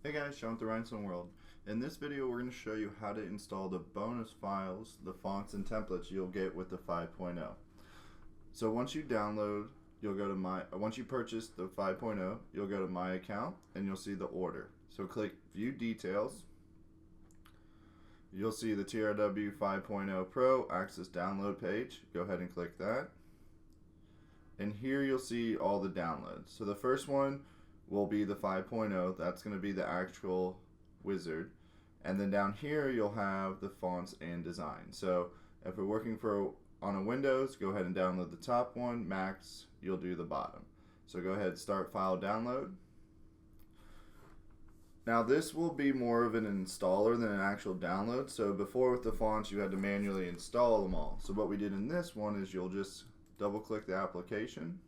Hey guys, Sean with the Rhinestone World. In this video we're going to show you how to install the bonus files, the fonts and templates you'll get with the 5.0. So once you download, you'll go to once you purchase the 5.0, you'll go to My Account and you'll see the order. So click View Details. You'll see the TRW 5.0 Pro Access Download page. Go ahead and click that. And here you'll see all the downloads. So the first one will be the 5.0. That's going to be the actual wizard. And then down here you'll have the fonts and design. So if we're working on a Windows, go ahead and download the top one. Macs, you'll do the bottom. So go ahead, start file download. Now this will be more of an installer than an actual download. So before with the fonts you had to manually install them all. So what we did in this one is you'll just double click the application.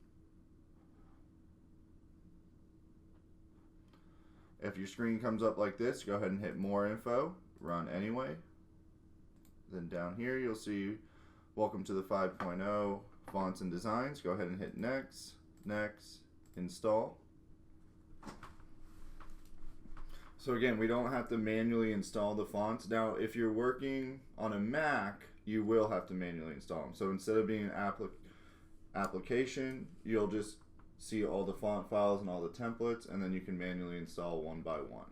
If your screen comes up like this, go ahead and hit More Info, Run Anyway. Then down here you'll see Welcome to the 5.0 Fonts and Designs. Go ahead and hit Next, Next, Install. So again, we don't have to manually install the fonts. Now if you're working on a Mac, you will have to manually install them. So instead of being an application, you'll just see all the font files and all the templates, and then you can manually install one by one.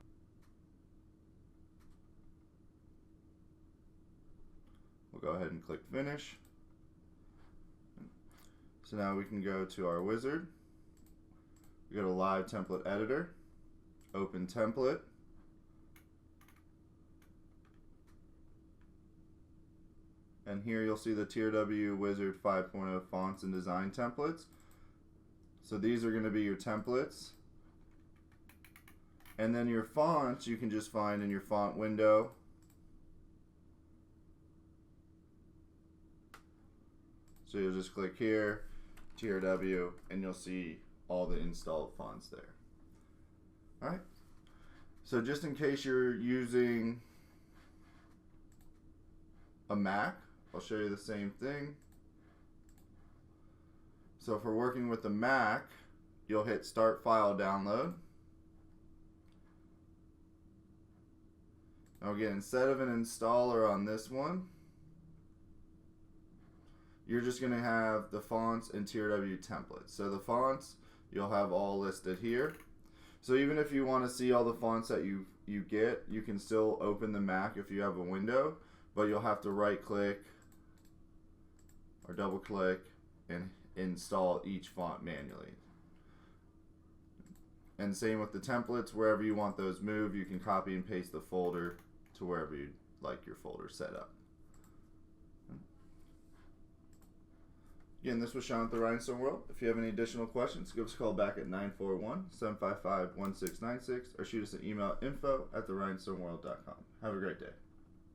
We'll go ahead and click Finish. So now we can go to our wizard. We go to Live Template Editor, Open Template. And here you'll see the TRW Wizard 5.0 Fonts and Design Templates. So these are going to be your templates. And then your fonts you can just find in your font window. So you'll just click here, TRW, and you'll see all the installed fonts there. Alright. So just in case you're using a Mac, I'll show you the same thing. So if we're working with the Mac, you'll hit Start File Download. Now again, instead of an installer on this one, you're just going to have the fonts and TRW templates. So the fonts you'll have all listed here. So even if you want to see all the fonts that you get, you can still open the Mac if you have a window, but you'll have to right click or double click and install each font manually. And same with the templates. Wherever you want those moved, you can copy and paste the folder to wherever you'd like your folder set up. Again, this was Sean with the Rhinestone World. If you have any additional questions, give us a call back at 941-755-1696 or shoot us an email at info@therhinestoneworld.com. Have a great day.